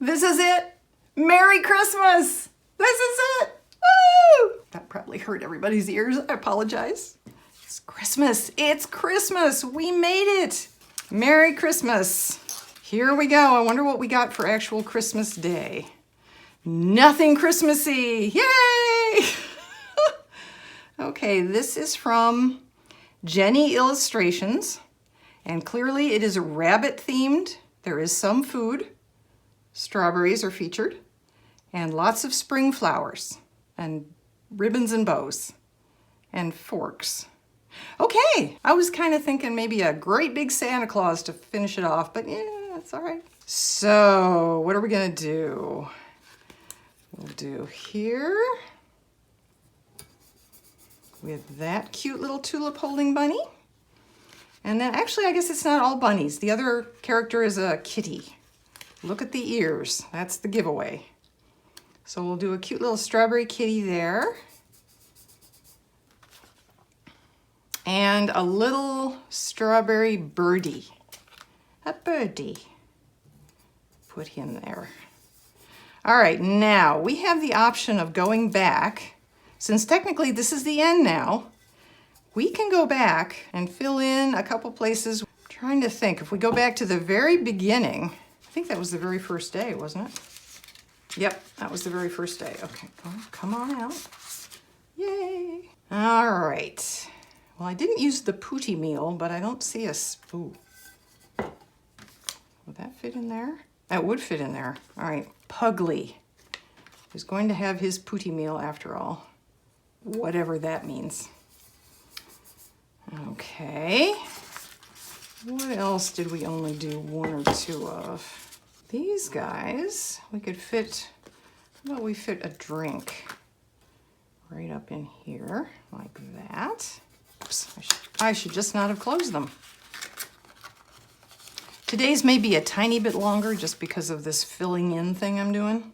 This is it. Merry Christmas. This is it. Woo! That probably hurt everybody's ears. I apologize. It's Christmas. It's Christmas. We made it. Merry Christmas. Here we go. I wonder what we got for actual Christmas Day. Nothing Christmassy. Yay! Okay, this is from Jenny Illustrations, and clearly it is rabbit themed. There is some food. Strawberries are featured, and lots of spring flowers, and ribbons and bows, and forks. Okay, I was kind of thinking maybe a great big Santa Claus to finish it off, but yeah, that's all right. So, what are we gonna do? We'll do here with that cute little tulip holding bunny. And then actually, I guess it's not all bunnies. The other character is a kitty. Look at the ears. That's the giveaway. So we'll do a cute little strawberry kitty there. And a little strawberry birdie. A birdie. Put him there. All right, now we have the option of going back. Since technically this is the end now, we can go back and fill in a couple places. I'm trying to think, if we go back to the very beginning, I think that was the very first day, wasn't it? Yep, that was the very first day. Okay, come on out. Yay. All right. Well, I didn't use the pooty meal, but I don't see a spoon. Would that fit in there? That would fit in there. All right, Pugly is going to have his pooty meal after all, whatever that means. Okay. What else did we only do one or two of? These guys, we could fit, how about we fit a drink right up in here, like that. Oops, I should just not have closed them. Today's may be a tiny bit longer just because of this filling in thing I'm doing.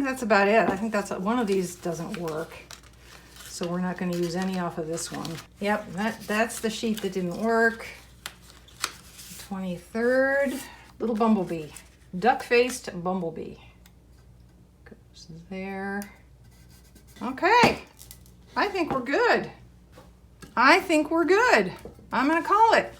That's about it. I think that's one of these doesn't work, so we're not going to use any off of this one. Yep, that's the sheet that didn't work. 23rd, little bumblebee, duck-faced bumblebee goes there. Okay, I think we're good. I think we're good. I'm going to call it.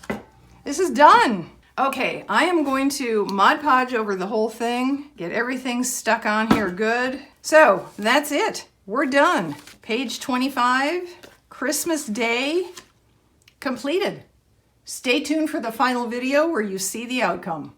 This is done. Okay, I am going to Mod Podge over the whole thing, get everything stuck on here good. So that's it. We're done. Page 25, Christmas Day, completed. Stay tuned for the final video where you see the outcome.